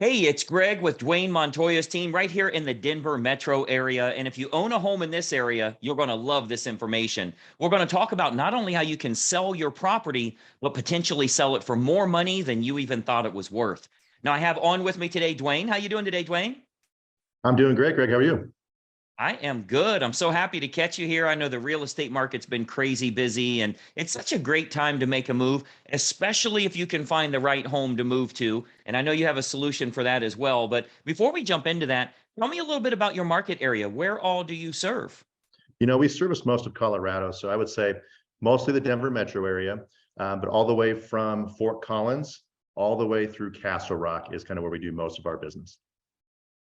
Hey, it's Greg with Dwayne Montoya's team right here in the Denver metro area. And if you own a home in this area, you're going to love this information. We're going to talk about not only how you can sell your property, but potentially sell it for more money than you even thought it was worth. Now, I have on with me today, Dwayne. How you doing today, Dwayne? I'm doing great, Greg. How are you? I am good. I'm so happy to catch you here. I know the real estate market's been crazy busy, and it's such a great time to make a move, especially if you can find the right home to move to. And I know you have a solution for that as well. But before we jump into that, tell me a little bit about your market area. Where all do you serve? We service most of Colorado, so I would say mostly the Denver metro area, but all the way from Fort Collins all the way through Castle Rock is kind of where we do most of our business.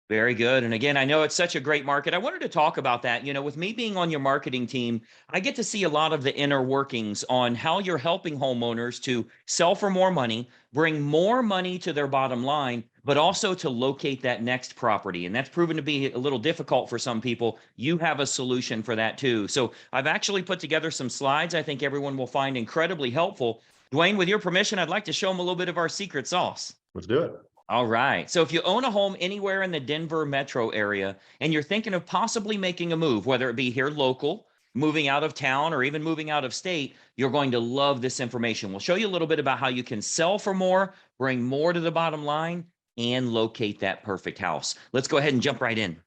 Very good. And again, I know it's such a great market. I wanted to talk about that. With me being on your marketing team, I get to see a lot of the inner workings on how you're helping homeowners to sell for more money, bring more money to their bottom line, but also to locate that next property. And that's proven to be a little difficult for some people. You have a solution for that too. So I've actually put together some slides I think everyone will find incredibly helpful. Dwayne, with your permission, I'd like to show them a little bit of our secret sauce. Let's do it. All right. So if you own a home anywhere in the Denver metro area and you're thinking of possibly making a move, whether it be here local, moving out of town, or even moving out of state, you're going to love this information. We'll show you a little bit about how you can sell for more, bring more to the bottom line, and locate that perfect house. Let's go ahead and jump right in.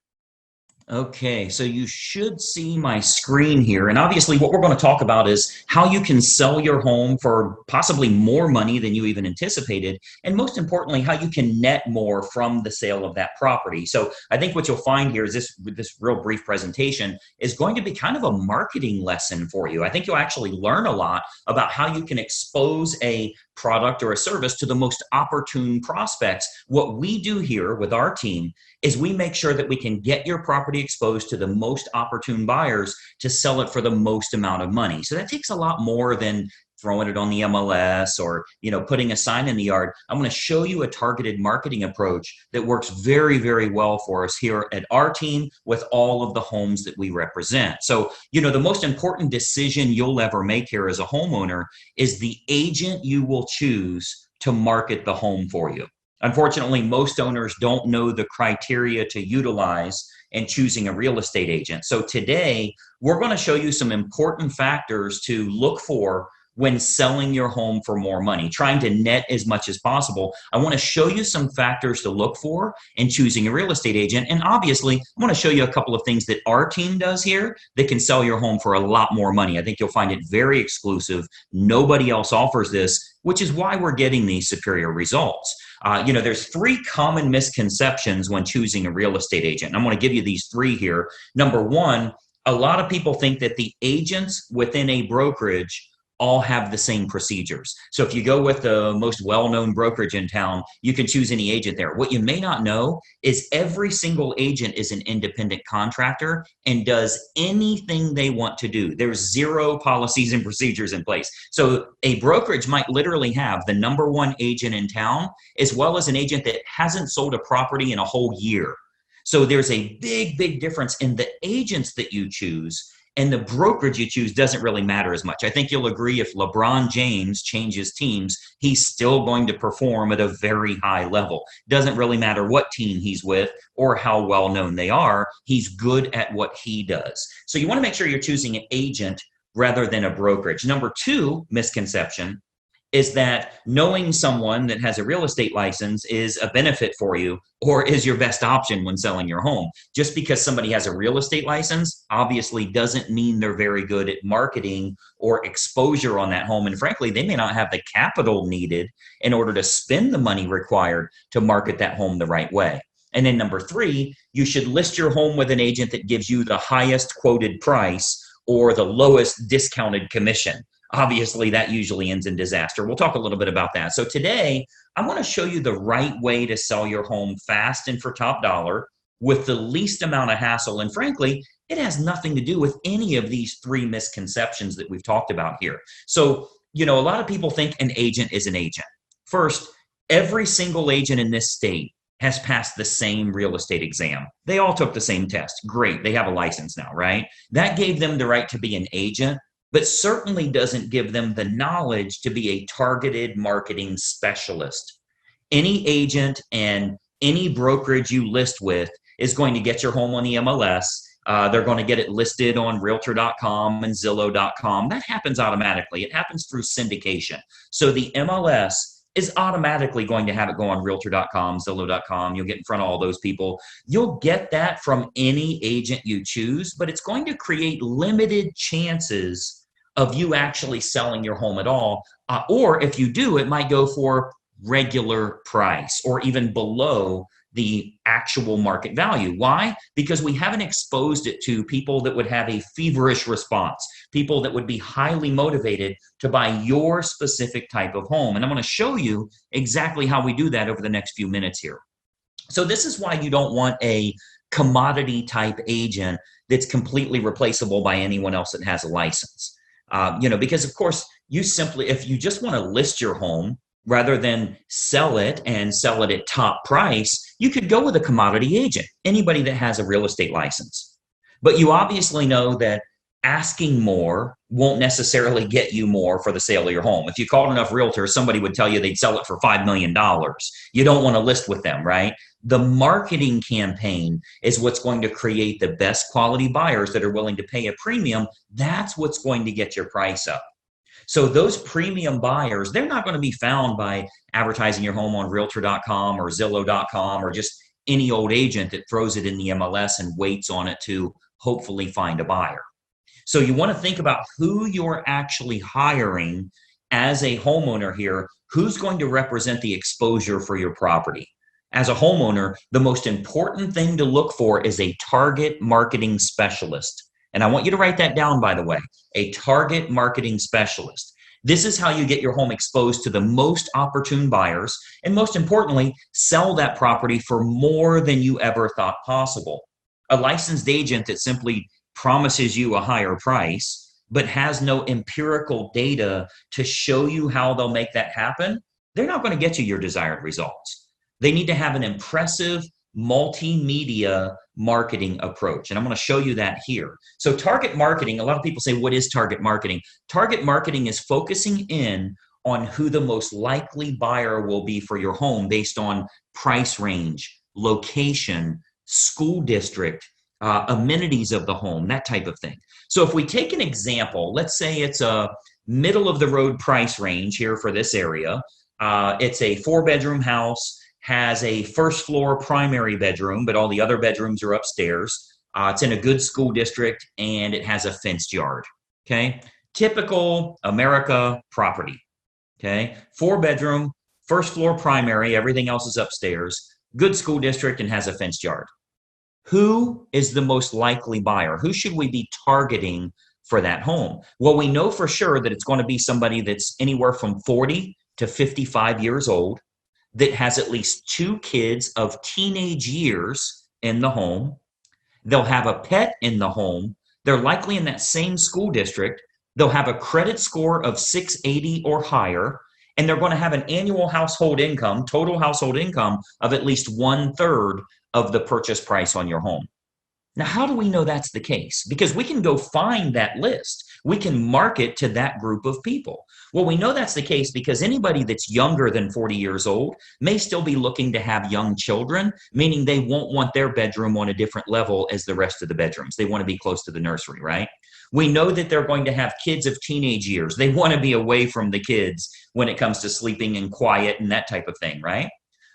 Okay, so you should see my screen here. And obviously, what we're going to talk about is how you can sell your home for possibly more money than you even anticipated. And most importantly, how you can net more from the sale of that property. So I think what you'll find here is this real brief presentation is going to be kind of a marketing lesson for you. I think you'll actually learn a lot about how you can expose a product or a service to the most opportune prospects. What we do here with our team is we make sure that we can get your property exposed to the most opportune buyers to sell it for the most amount of money. So that takes a lot more than throwing it on the MLS or putting a sign in the yard. I'm going to show you a targeted marketing approach that works very, very well for us here at our team with all of the homes that we represent. So, the most important decision you'll ever make here as a homeowner is the agent you will choose to market the home for you. Unfortunately, most owners don't know the criteria to utilize in choosing a real estate agent. So today, we're going to show you some important factors to look for when selling your home for more money, trying to net as much as possible. I want to show you some factors to look for in choosing a real estate agent. And obviously, I want to show you a couple of things that our team does here that can sell your home for a lot more money. I think you'll find it very exclusive. Nobody else offers this, which is why we're getting these superior results. There's three common misconceptions when choosing a real estate agent. And I'm going to give you these three here. Number one, a lot of people think that the agents within a brokerage all have the same procedures. So if you go with the most well-known brokerage in town, you can choose any agent there. What you may not know is every single agent is an independent contractor and does anything they want to do. There's zero policies and procedures in place. So a brokerage might literally have the number one agent in town, as well as an agent that hasn't sold a property in a whole year. So there's a big, big difference in the agents that you choose, and the brokerage you choose doesn't really matter as much. I think you'll agree if LeBron James changes teams, he's still going to perform at a very high level. Doesn't really matter what team he's with or how well known they are. He's good at what he does. So you want to make sure you're choosing an agent rather than a brokerage. Number two misconception is that knowing someone that has a real estate license is a benefit for you or is your best option when selling your home. Just because somebody has a real estate license obviously doesn't mean they're very good at marketing or exposure on that home. And frankly, they may not have the capital needed in order to spend the money required to market that home the right way. And then number three, you should list your home with an agent that gives you the highest quoted price or the lowest discounted commission. Obviously, that usually ends in disaster. We'll talk a little bit about that. So today, I want to show you the right way to sell your home fast and for top dollar with the least amount of hassle. And frankly, it has nothing to do with any of these three misconceptions that we've talked about here. So, a lot of people think an agent is an agent. First, every single agent in this state has passed the same real estate exam. They all took the same test. Great. They have a license now, right? That gave them the right to be an agent, but certainly doesn't give them the knowledge to be a targeted marketing specialist. Any agent and any brokerage you list with is going to get your home on the MLS. They're going to get it listed on realtor.com and zillow.com. That happens automatically. It happens through syndication. So the MLS is automatically going to have it go on realtor.com, zillow.com. You'll get in front of all those people. You'll get that from any agent you choose, but it's going to create limited chances of you actually selling your home at all. Or if you do, it might go for regular price or even below the actual market value. Why? Because we haven't exposed it to people that would have a feverish response, people that would be highly motivated to buy your specific type of home. And I'm going to show you exactly how we do that over the next few minutes here. So this is why you don't want a commodity type agent that's completely replaceable by anyone else that has a license. Because of course, if you just want to list your home rather than sell it and sell it at top price, you could go with a commodity agent, anybody that has a real estate license. But you obviously know that asking more won't necessarily get you more for the sale of your home. If you called enough realtors, somebody would tell you they'd sell it for $5 million. You don't want to list with them, right? The marketing campaign is what's going to create the best quality buyers that are willing to pay a premium. That's what's going to get your price up. So those premium buyers, they're not going to be found by advertising your home on realtor.com or zillow.com or just any old agent that throws it in the MLS and waits on it to hopefully find a buyer. So you want to think about who you're actually hiring as a homeowner here, who's going to represent the exposure for your property. As a homeowner, the most important thing to look for is a target marketing specialist. And I want you to write that down, by the way, a target marketing specialist. This is how you get your home exposed to the most opportune buyers, and most importantly, sell that property for more than you ever thought possible. A licensed agent that simply promises you a higher price, but has no empirical data to show you how they'll make that happen, they're not going to get you your desired results. They need to have an impressive multimedia marketing approach. And I'm going to show you that here. So target marketing, a lot of people say, what is target marketing? Target marketing is focusing in on who the most likely buyer will be for your home based on price range, location, school district, amenities of the home, that type of thing. So if we take an example, let's say it's a middle of the road price range here for this area. It's a 4-bedroom house, has a first floor primary bedroom, but all the other bedrooms are upstairs. It's in a good school district and it has a fenced yard. Okay. Typical America property. Okay. 4-bedroom, first floor primary, everything else is upstairs, good school district and has a fenced yard. Who is the most likely buyer? Who should we be targeting for that home? Well, we know for sure that it's going to be somebody that's anywhere from 40 to 55 years old, that has at least 2 kids of teenage years in the home. They'll have a pet in the home. They're likely in that same school district. They'll have a credit score of 680 or higher, and they're going to have an annual household income, total household income of at least 1/3 of the purchase price on your home. Now, how do we know that's the case? Because we can go find that list. We can market to that group of people. Well, we know that's the case because anybody that's younger than 40 years old may still be looking to have young children, meaning they won't want their bedroom on a different level as the rest of the bedrooms. They want to be close to the nursery, right? We know that they're going to have kids of teenage years. They want to be away from the kids when it comes to sleeping and quiet and that type of thing, right?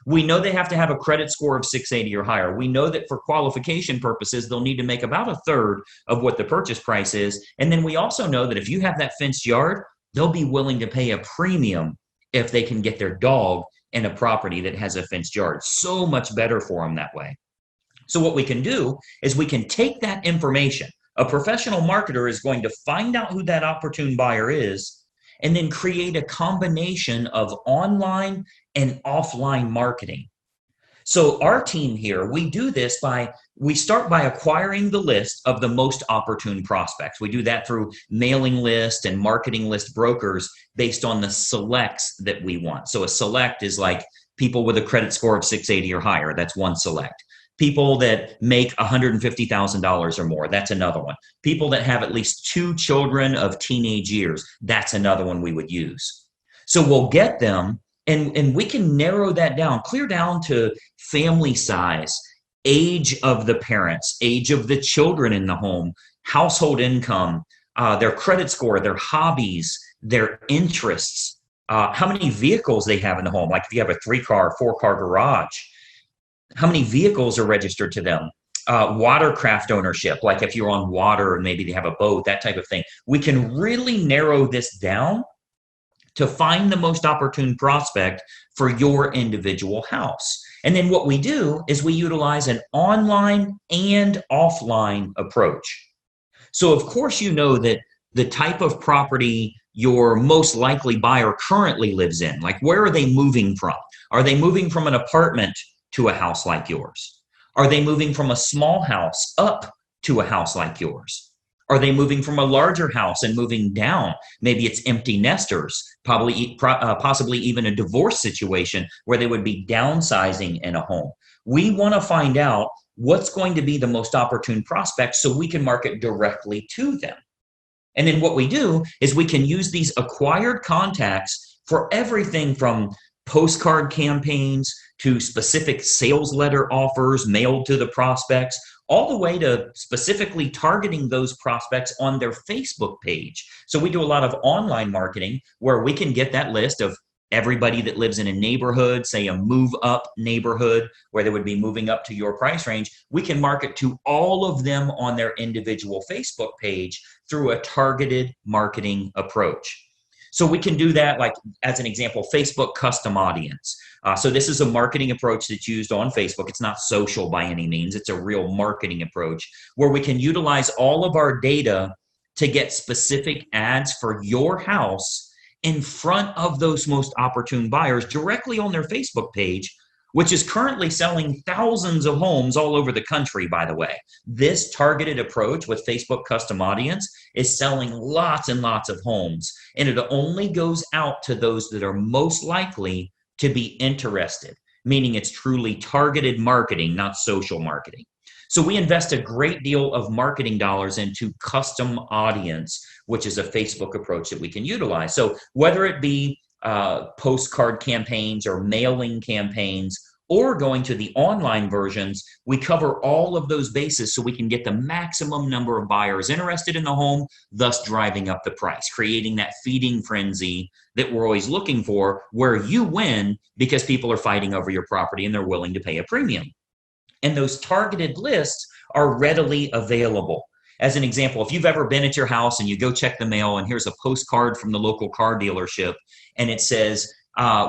We know they have to have a credit score of 680 or higher. We know that for qualification purposes, they'll need to make about 1/3 of what the purchase price is. And then we also know that if you have that fenced yard, they'll be willing to pay a premium if they can get their dog in a property that has a fenced yard. So much better for them that way. So what we can do is we can take that information. A professional marketer is going to find out who that opportune buyer is and then create a combination of online and offline marketing. So our team here, we do this we start by acquiring the list of the most opportune prospects. We do that through mailing list and marketing list brokers based on the selects that we want. So a select is like people with a credit score of 680 or higher. That's one select. People that make $150,000 or more, that's another one. People that have at least 2 children of teenage years, that's another one we would use. So we'll get them And we can narrow that down, clear down to family size, age of the parents, age of the children in the home, household income, their credit score, their hobbies, their interests, how many vehicles they have in the home. Like if you have a 3-car, 4-car garage, how many vehicles are registered to them? Watercraft ownership, like if you're on water and maybe they have a boat, that type of thing. We can really narrow this down to find the most opportune prospect for your individual house. And then what we do is we utilize an online and offline approach. So of course, you know that the type of property your most likely buyer currently lives in, like where are they moving from? Are they moving from an apartment to a house like yours? Are they moving from a small house up to a house like yours? Are they moving from a larger house and moving down? Maybe it's empty nesters, possibly even a divorce situation where they would be downsizing in a home. We want to find out what's going to be the most opportune prospect so we can market directly to them. And then what we do is we can use these acquired contacts for everything from postcard campaigns to specific sales letter offers mailed to the prospects, all the way to specifically targeting those prospects on their Facebook page. So we do a lot of online marketing where we can get that list of everybody that lives in a neighborhood, say a move up neighborhood where they would be moving up to your price range. We can market to all of them on their individual Facebook page through a targeted marketing approach. So we can do that, like as an example, Facebook custom audience. So this is a marketing approach that's used on Facebook. It's not social by any means. It's a real marketing approach where we can utilize all of our data to get specific ads for your house in front of those most opportune buyers directly on their Facebook page, which is currently selling thousands of homes all over the country, by the way. This targeted approach with Facebook custom audience is selling lots and lots of homes, and it only goes out to those that are most likely to be interested, meaning it's truly targeted marketing, not social marketing. So we invest a great deal of marketing dollars into custom audience, which is a Facebook approach that we can utilize. So whether it be postcard campaigns or mailing campaigns or going to the online versions, we cover all of those bases so we can get the maximum number of buyers interested in the home, thus driving up the price, creating that feeding frenzy that we're always looking for, where you win because people are fighting over your property and they're willing to pay a premium. And those targeted lists are readily available. As an example, if you've ever been at your house and you go check the mail and here's a postcard from the local car dealership and it says,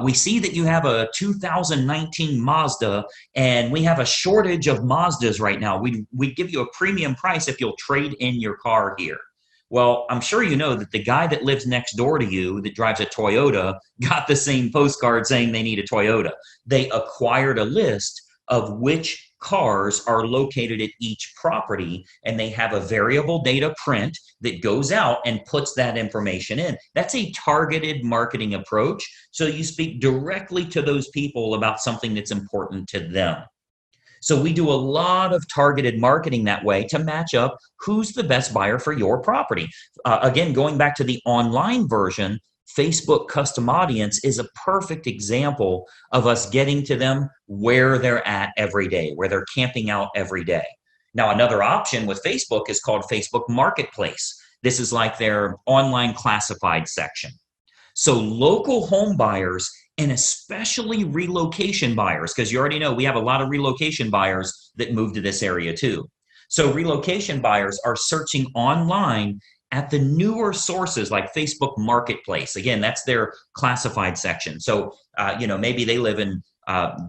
we see that you have a 2019 Mazda and we have a shortage of Mazdas right now. We'd give you a premium price if you'll trade in your car here. Well, I'm sure you know that the guy that lives next door to you that drives a Toyota got the same postcard saying they need a Toyota. They acquired a list of which cars are located at each property, and they have a variable data print that goes out and puts that information in. That's a targeted marketing approach. So you speak directly to those people about something that's important to them. So we do a lot of targeted marketing that way to match up who's the best buyer for your property. Again, going back to the online version, Facebook custom audience is a perfect example of us getting to them where they're at every day, where they're camping out every day. Now, another option with Facebook is called Facebook Marketplace. This is like their online classified section. So local home buyers and especially relocation buyers, because you already know we have a lot of relocation buyers that move to this area too. So relocation buyers are searching online at the newer sources like Facebook Marketplace. Again, that's their classified section. So, maybe they live in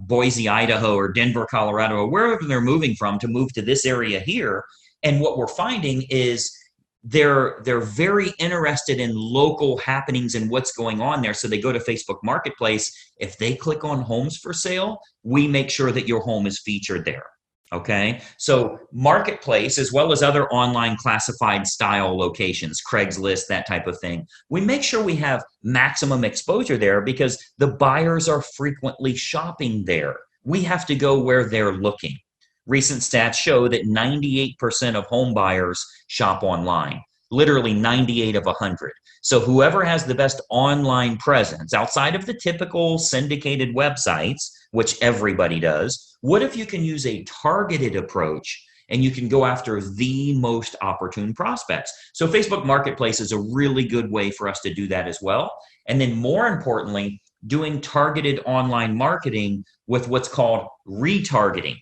Boise, Idaho, or Denver, Colorado, or wherever they're moving from to move to this area here. And what we're finding is they're very interested in local happenings and what's going on there. So they go to Facebook Marketplace. If they click on homes for sale, we make sure that your home is featured there. Okay, so Marketplace, as well as other online classified style locations, Craigslist, that type of thing, we make sure we have maximum exposure there because the buyers are frequently shopping there. We have to go where they're looking. Recent stats show that 98% of home buyers shop online. literally 98 of 100. So whoever has the best online presence outside of the typical syndicated websites, which everybody does, what if you can use a targeted approach and you can go after the most opportune prospects? So Facebook Marketplace is a really good way for us to do that as well. And then more importantly, doing targeted online marketing with what's called retargeting.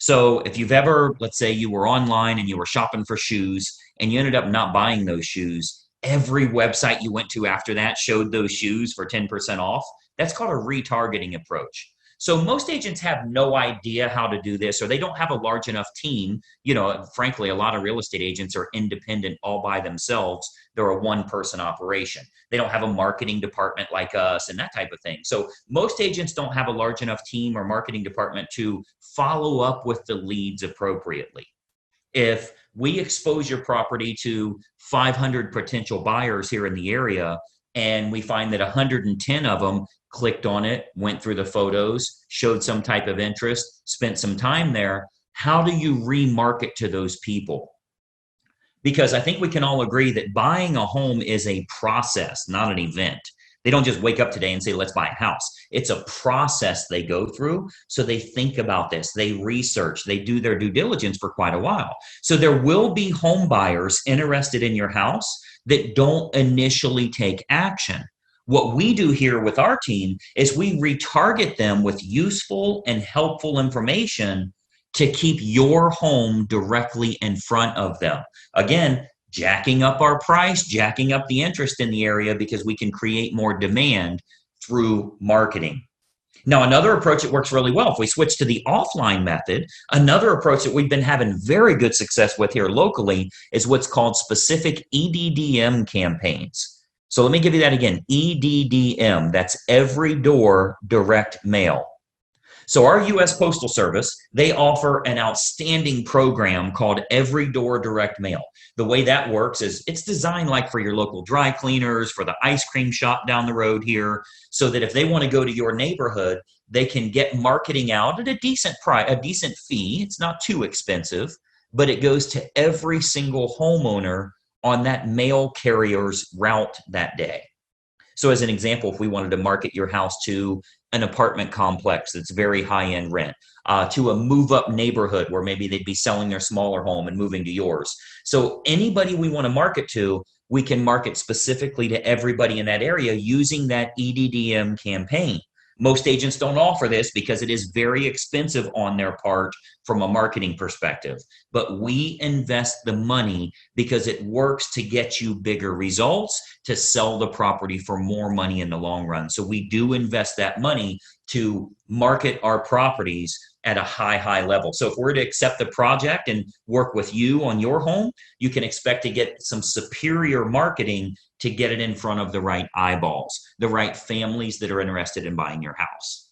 So if you've ever, let's say you were online and you were shopping for shoes and you ended up not buying those shoes, every website you went to after that showed those shoes for 10% off. That's called a retargeting approach. So most agents have no idea how to do this, or they don't have a large enough team. Frankly, a lot of real estate agents are independent all by themselves. They're a one-person operation. They don't have a marketing department like us and that type of thing. So most agents don't have a large enough team or marketing department to follow up with the leads appropriately. If we expose your property to 500 potential buyers here in the area, and we find that 110 of them clicked on it, went through the photos, showed some type of interest, spent some time there, how do you remarket to those people? Because I think we can all agree that buying a home is a process, not an event. They don't just wake up today and say, let's buy a house. It's a process they go through. So they think about this, they research, they do their due diligence for quite a while. So there will be home buyers interested in your house that don't initially take action. What we do here with our team is we retarget them with useful and helpful information to keep your home directly in front of them. Again, jacking up our price, jacking up the interest in the area because we can create more demand through marketing. Now, another approach that works really well, if we switch to the offline method, another approach that we've been having very good success with here locally is what's called specific EDDM campaigns. So let me give you that again, EDDM, that's every door direct mail. So our U.S. Postal Service, they offer an outstanding program called Every Door Direct Mail. The way that works is it's designed like for your local dry cleaners, for the ice cream shop down the road here, so that if they want to go to your neighborhood, they can get marketing out at a decent price, a decent fee. It's not too expensive, but it goes to every single homeowner on that mail carrier's route that day. So as an example, if we wanted to market your house to an apartment complex that's very high-end rent, to a move-up neighborhood where maybe they'd be selling their smaller home and moving to yours. So anybody we want to market to, we can market specifically to everybody in that area using that EDDM campaign. Most agents don't offer this because it is very expensive on their part from a marketing perspective. But we invest the money because it works to get you bigger results, to sell the property for more money in the long run. So we do invest that money to market our properties at a high level. So if we're to accept the project and work with you on your home, you can expect to get some superior marketing to get it in front of the right eyeballs, the right families that are interested in buying your house.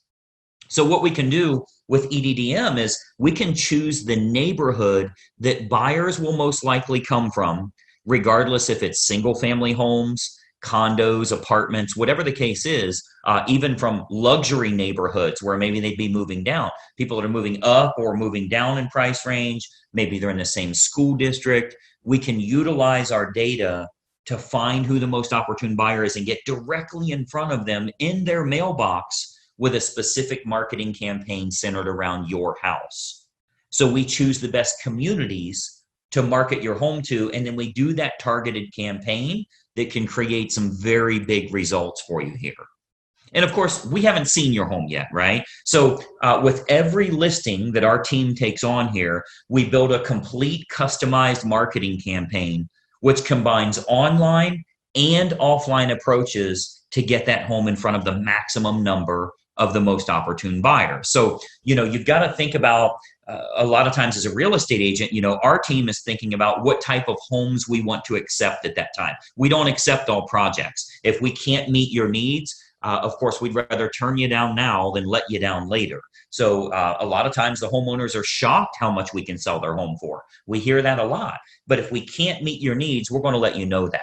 So what we can do with EDDM is we can choose the neighborhood that buyers will most likely come from, regardless if it's single family homes, condos, apartments, whatever the case is, even from luxury neighborhoods where maybe they'd be moving down. People that are moving up or moving down in price range, maybe they're in the same school district. We can utilize our data to find who the most opportune buyer is and get directly in front of them in their mailbox with a specific marketing campaign centered around your house. So we choose the best communities to market your home to, and then we do that targeted campaign that can create some very big results for you here. And of course, we haven't seen your home yet, right? So with every listing that our team takes on here, we build a complete customized marketing campaign which combines online and offline approaches to get that home in front of the maximum number of the most opportune buyers. So, you've got to think about a lot of times as a real estate agent, our team is thinking about what type of homes we want to accept at that time. We don't accept all projects. If we can't meet your needs, of course, we'd rather turn you down now than let you down later. So a lot of times the homeowners are shocked how much we can sell their home for. We hear that a lot. But if we can't meet your needs, we're going to let you know that.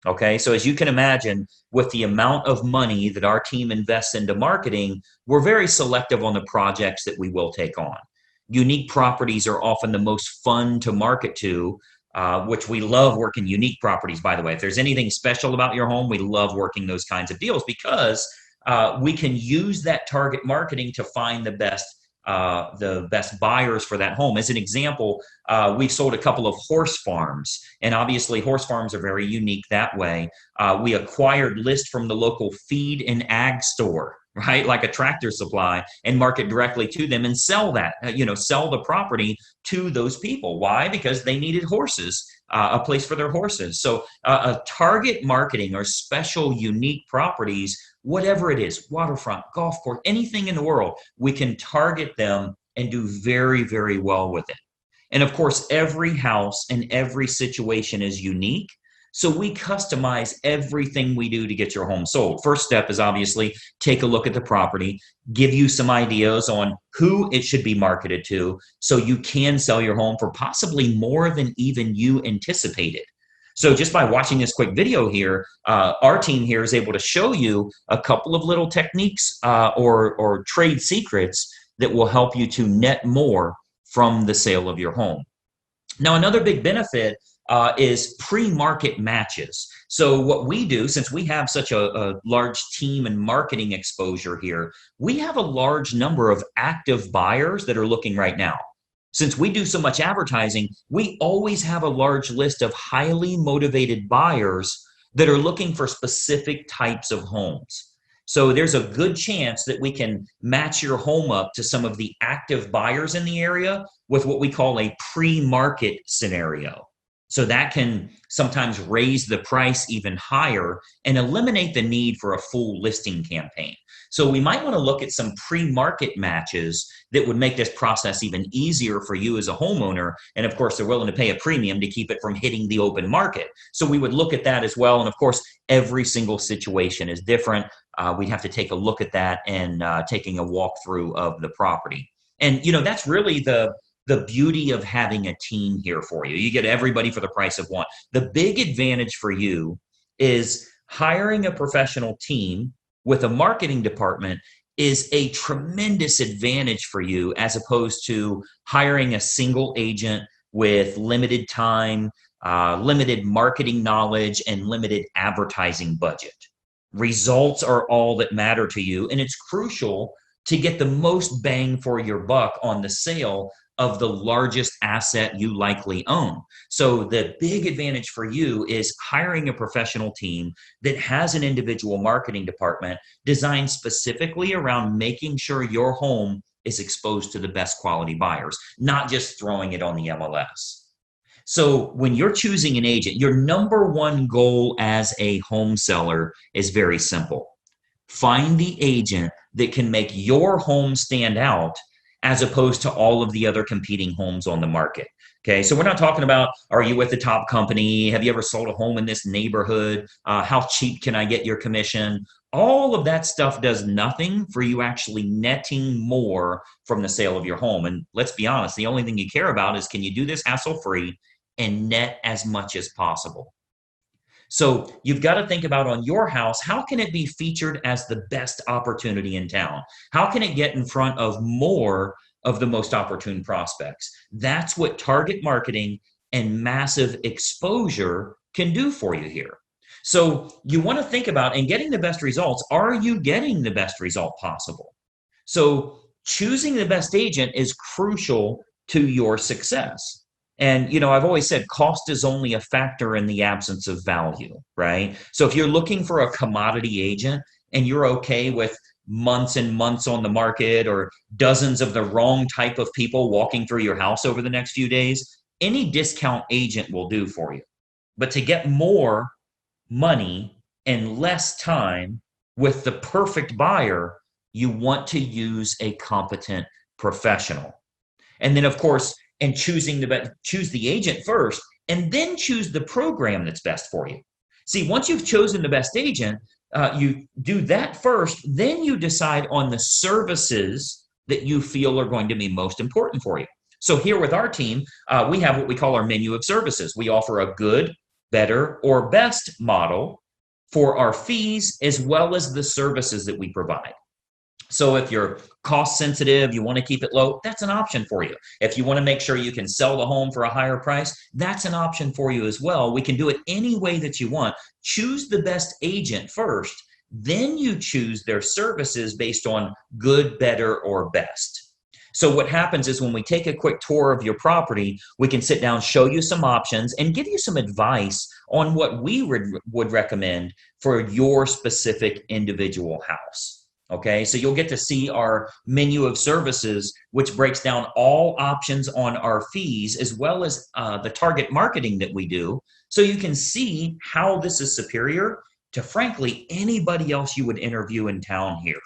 Okay, so as you can imagine, with the amount of money that our team invests into marketing, we're very selective on the projects that we will take on. Unique properties are often the most fun to market to which we love working unique properties, by the way. If there's anything special about your home, we love working those kinds of deals because we can use that target marketing to find the best buyers for that home. As an example, we've sold a couple of horse farms, and obviously horse farms are very unique that way. We acquired list from the local feed and ag store, right? Like a Tractor Supply, and market directly to them and sell that, sell the property to those people. Why? Because they needed horses, a place for their horses. So a target marketing or special unique properties, whatever it is, waterfront, golf course, anything in the world, we can target them and do very, very well with it. And of course, every house and every situation is unique. So we customize everything we do to get your home sold. First step is obviously take a look at the property, give you some ideas on who it should be marketed to so you can sell your home for possibly more than even you anticipated. So just by watching this quick video here, our team here is able to show you a couple of little techniques or trade secrets that will help you to net more from the sale of your home. Now, another big benefit is pre-market matches. So what we do, since we have such a large team and marketing exposure here, we have a large number of active buyers that are looking right now. Since we do so much advertising, we always have a large list of highly motivated buyers that are looking for specific types of homes. So there's a good chance that we can match your home up to some of the active buyers in the area with what we call a pre-market scenario. So that can sometimes raise the price even higher and eliminate the need for a full listing campaign. So we might want to look at some pre-market matches that would make this process even easier for you as a homeowner. And of course, they're willing to pay a premium to keep it from hitting the open market. So we would look at that as well. And of course, every single situation is different. We'd have to take a look at that and taking a walkthrough of the property. And, that's really the beauty of having a team here for you. You get everybody for the price of one. The big advantage for you is hiring a professional team with a marketing department is a tremendous advantage for you as opposed to hiring a single agent with limited time, limited marketing knowledge, and limited advertising budget. Results are all that matter to you, and it's crucial to get the most bang for your buck on the sale of the largest asset you likely own. So the big advantage for you is hiring a professional team that has an individual marketing department designed specifically around making sure your home is exposed to the best quality buyers, not just throwing it on the MLS. So when you're choosing an agent, your number one goal as a home seller is very simple. Find the agent that can make your home stand out as opposed to all of the other competing homes on the market. Okay, so we're not talking about, are you with the top company? Have you ever sold a home in this neighborhood? How cheap can I get your commission? All of that stuff does nothing for you actually netting more from the sale of your home. And let's be honest, the only thing you care about is, can you do this hassle-free and net as much as possible? So you've got to think about, on your house, how can it be featured as the best opportunity in town? How can it get in front of more of the most opportune prospects? That's what target marketing and massive exposure can do for you here. So you want to think about, in getting the best results, are you getting the best result possible? So choosing the best agent is crucial to your success. And, I've always said cost is only a factor in the absence of value, right? So if you're looking for a commodity agent and you're okay with months and months on the market or dozens of the wrong type of people walking through your house over the next few days, any discount agent will do for you. But to get more money and less time with the perfect buyer, you want to use a competent professional. And then, of course, and choose the agent first, and then choose the program that's best for you. See, once you've chosen the best agent, you do that first, then you decide on the services that you feel are going to be most important for you. So here with our team, we have what we call our menu of services. We offer a good, better, or best model for our fees as well as the services that we provide. So if you're cost sensitive, you want to keep it low, that's an option for you. If you want to make sure you can sell the home for a higher price, that's an option for you as well. We can do it any way that you want. Choose the best agent first, then you choose their services based on good, better, or best. So what happens is when we take a quick tour of your property, we can sit down, show you some options, and give you some advice on what we would recommend for your specific individual house. Okay, so you'll get to see our menu of services, which breaks down all options on our fees, as well as the target marketing that we do. So you can see how this is superior to, frankly, anybody else you would interview in town here.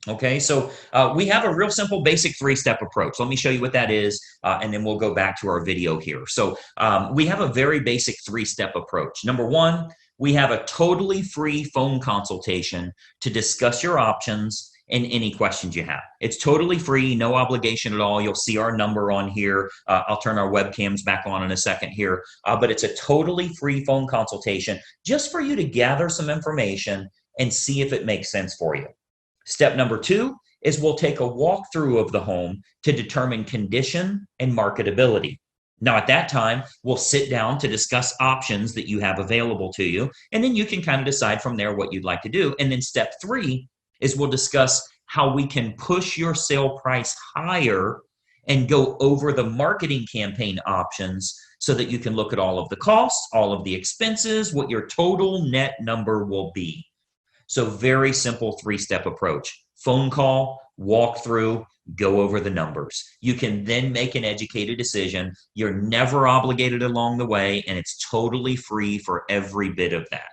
Okay, so we have a real simple basic three-step approach. Let me show you what that is, and then we'll go back to our video here. So we have a very basic three-step approach. Number one, we have a totally free phone consultation to discuss your options and any questions you have. It's totally free, no obligation at all. You'll see our number on here. I'll turn our webcams back on in a second here, but it's a totally free phone consultation just for you to gather some information and see if it makes sense for you. Step number two is we'll take a walkthrough of the home to determine condition and marketability. Now, at that time, we'll sit down to discuss options that you have available to you, and then you can kind of decide from there what you'd like to do. And then step three is we'll discuss how we can push your sale price higher and go over the marketing campaign options so that you can look at all of the costs, all of the expenses, what your total net number will be. So very simple three-step approach. Phone call, walk through, go over the numbers. You can then make an educated decision. You're never obligated along the way, and it's totally free for every bit of that.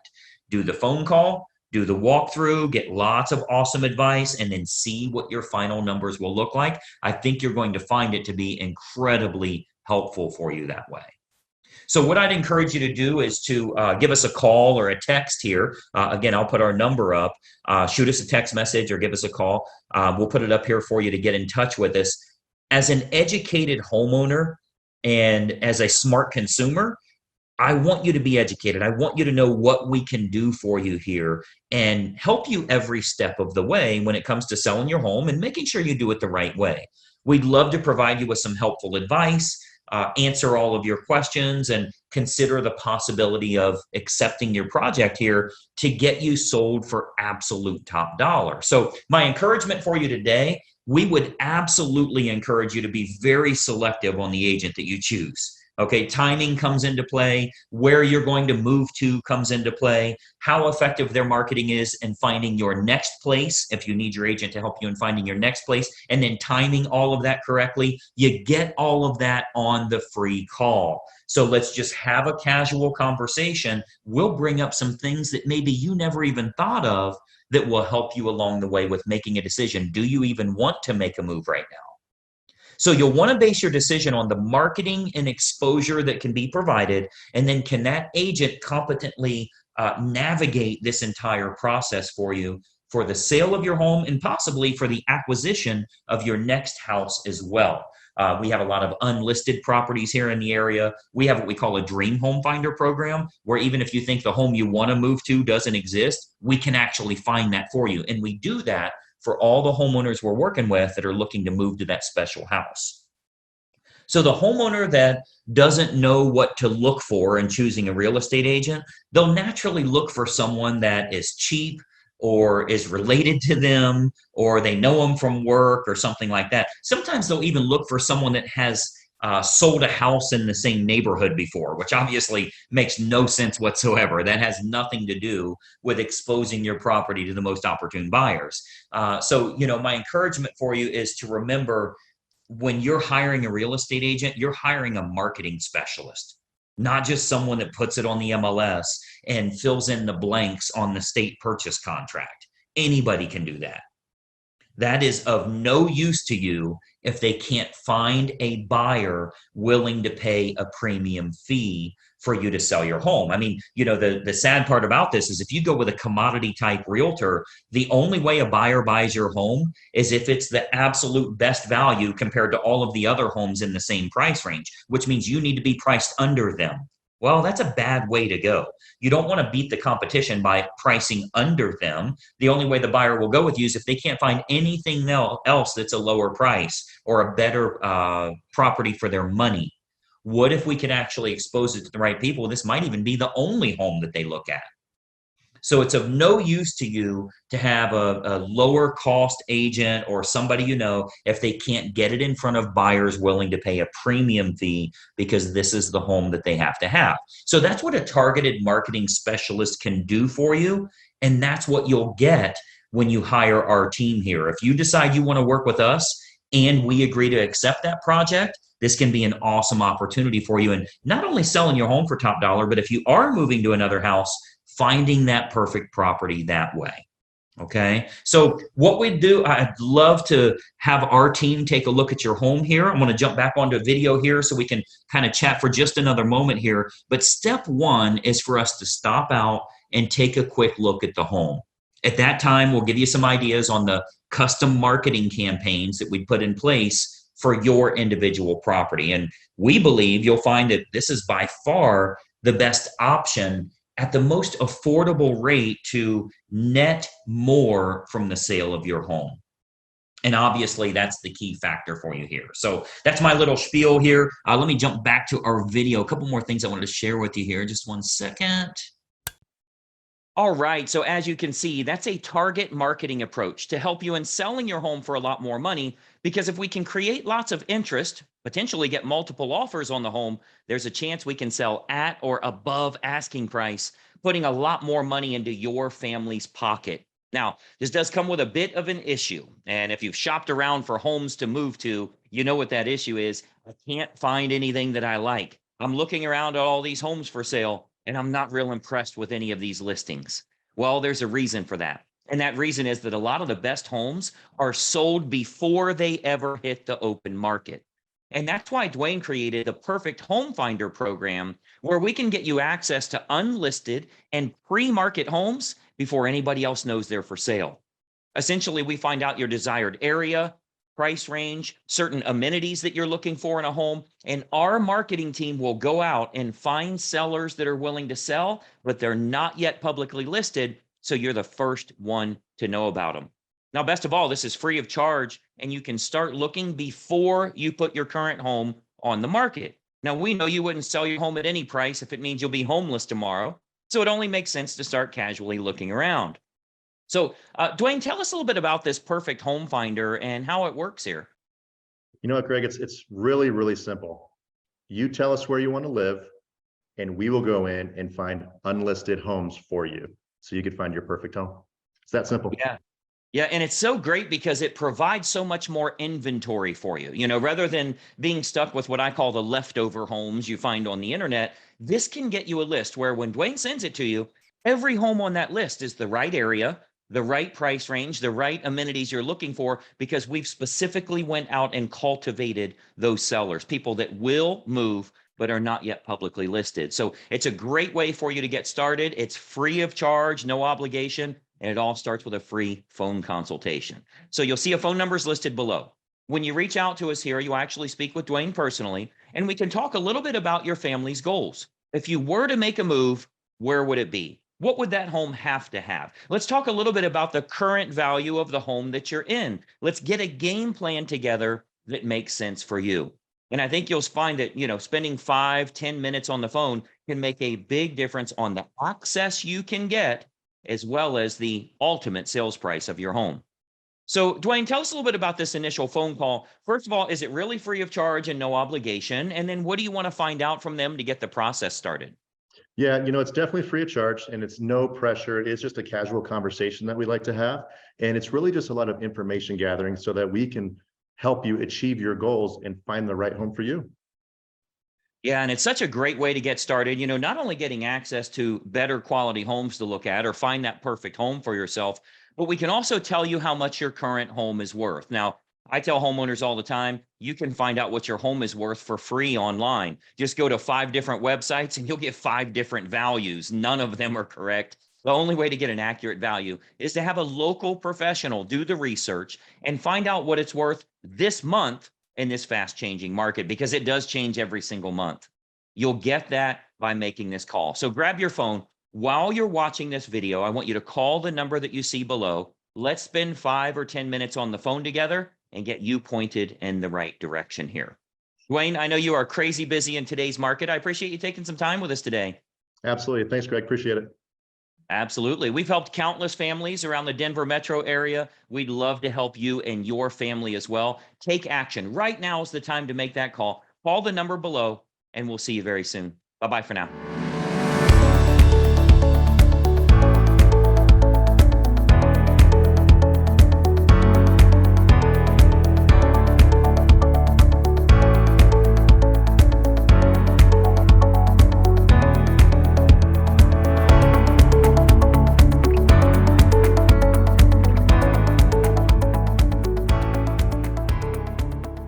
Do the phone call, do the walkthrough, get lots of awesome advice, and then see what your final numbers will look like. I think you're going to find it to be incredibly helpful for you that way. So what I'd encourage you to do is to give us a call or a text here. Again, I'll put our number up. Shoot us a text message or give us a call. We'll put it up here for you to get in touch with us. As an educated homeowner and as a smart consumer, I want you to be educated. I want you to know what we can do for you here and help you every step of the way when it comes to selling your home and making sure you do it the right way. We'd love to provide you with some helpful advice, answer all of your questions, and consider the possibility of accepting your project here to get you sold for absolute top dollar. So my encouragement for you today, we would absolutely encourage you to be very selective on the agent that you choose. Okay, timing comes into play, where you're going to move to comes into play, how effective their marketing is in finding your next place, if you need your agent to help you in finding your next place, and then timing all of that correctly. You get all of that on the free call. So let's just have a casual conversation. We'll bring up some things that maybe you never even thought of that will help you along the way with making a decision. Do you even want to make a move right now? So you'll want to base your decision on the marketing and exposure that can be provided, and then can that agent competently navigate this entire process for you for the sale of your home and possibly for the acquisition of your next house as well. We have a lot of unlisted properties here in the area. We have what we call a dream home finder program, where even if you think the home you want to move to doesn't exist, we can actually find that for you. And we do that for all the homeowners we're working with that are looking to move to that special house. So the homeowner that doesn't know what to look for in choosing a real estate agent, they'll naturally look for someone that is cheap or is related to them, or they know them from work or something like that. Sometimes they'll even look for someone that has sold a house in the same neighborhood before, which obviously makes no sense whatsoever. That has nothing to do with exposing your property to the most opportune buyers. So, my encouragement for you is to remember, when you're hiring a real estate agent, you're hiring a marketing specialist, not just someone that puts it on the MLS and fills in the blanks on the state purchase contract. Anybody can do that. That is of no use to you if they can't find a buyer willing to pay a premium fee for you to sell your home. I mean, the sad part about this is if you go with a commodity type realtor, the only way a buyer buys your home is if it's the absolute best value compared to all of the other homes in the same price range, which means you need to be priced under them. Well, that's a bad way to go. You don't want to beat the competition by pricing under them. The only way the buyer will go with you is if they can't find anything else that's a lower price or a better property for their money. What if we could actually expose it to the right people? This might even be the only home that they look at. So it's of no use to you to have a lower cost agent or somebody you know if they can't get it in front of buyers willing to pay a premium fee because this is the home that they have to have. So that's what a targeted marketing specialist can do for you. And that's what you'll get when you hire our team here. If you decide you want to work with us and we agree to accept that project, this can be an awesome opportunity for you. And not only selling your home for top dollar, but if you are moving to another house, finding that perfect property that way. Okay. So what we do, I'd love to have our team take a look at your home here. I'm going to jump back onto a video here so we can kind of chat for just another moment here. But step one is for us to stop out and take a quick look at the home. At that time, we'll give you some ideas on the custom marketing campaigns that we put in place for your individual property. And we believe you'll find that this is by far the best option at the most affordable rate to net more from the sale of your home. And obviously, that's the key factor for you here. So that's my little spiel here. Let me jump back to our video. A couple more things I wanted to share with you here. Just one second. All right. So as you can see, that's a target marketing approach to help you in selling your home for a lot more money. Because if we can create lots of interest, potentially get multiple offers on the home, there's a chance we can sell at or above asking price, putting a lot more money into your family's pocket. Now, this does come with a bit of an issue. And if you've shopped around for homes to move to, you know what that issue is. I can't find anything that I like. I'm looking around at all these homes for sale, and I'm not real impressed with any of these listings. Well, there's a reason for that. And that reason is that a lot of the best homes are sold before they ever hit the open market. And that's why Dwayne created the Perfect Home Finder program, where we can get you access to unlisted and pre-market homes before anybody else knows they're for sale. Essentially, we find out your desired area, price range, certain amenities that you're looking for in a home, and our marketing team will go out and find sellers that are willing to sell, but they're not yet publicly listed, so you're the first one to know about them. Now, best of all, this is free of charge, and you can start looking before you put your current home on the market. Now, we know you wouldn't sell your home at any price if it means you'll be homeless tomorrow, so it only makes sense to start casually looking around. So, Dwayne, tell us a little bit about this Perfect Home Finder and how it works here. You know what, Greg? It's really, really simple. You tell us where you want to live, and we will go in and find unlisted homes for you so you can find your perfect home. It's that simple. Yeah. Yeah, and it's so great because it provides so much more inventory for you. You know, rather than being stuck with what I call the leftover homes you find on the internet, this can get you a list where when Dwayne sends it to you, every home on that list is the right area, the right price range, the right amenities you're looking for, because we've specifically went out and cultivated those sellers, people that will move but are not yet publicly listed. So it's a great way for you to get started. It's free of charge, no obligation. And it all starts with a free phone consultation. So you'll see a phone number is listed below. When you reach out to us here, you actually speak with Dwayne personally, and we can talk a little bit about your family's goals. If you were to make a move, where would it be? What would that home have to have? Let's talk a little bit about the current value of the home that you're in. Let's get a game plan together that makes sense for you. And I think you'll find that, you know, spending 5-10 minutes on the phone can make a big difference on the access you can get as well as the ultimate sales price of your home. So, Dwayne, tell us a little bit about this initial phone call. First of all, is it really free of charge and no obligation? And then what do you want to find out from them to get the process started? Yeah, it's definitely free of charge and it's no pressure. It's just a casual conversation that we like to have. And it's really just a lot of information gathering so that we can help you achieve your goals and find the right home for you. Yeah, and it's such a great way to get started. You know, not only getting access to better quality homes to look at or find that perfect home for yourself, but we can also tell you how much your current home is worth. Now, I tell homeowners all the time, you can find out what your home is worth for free online. Just go to 5 different websites and you'll get 5 different values. None of them are correct. The only way to get an accurate value is to have a local professional do the research and find out what it's worth this month in this fast changing market, because it does change every single month. You'll get that by making this call. So grab your phone. While you're watching this video, I want you to call the number that you see below. Let's spend 5 or 10 minutes on the phone together and get you pointed in the right direction here. Dwayne, I know you are crazy busy in today's market. I appreciate you taking some time with us today. Absolutely. Thanks, Greg. Appreciate it. Absolutely. We've helped countless families around the Denver metro area. We'd love to help you and your family as well. Take action. Right now is the time to make that call. Call the number below, and we'll see you very soon. Bye-bye for now.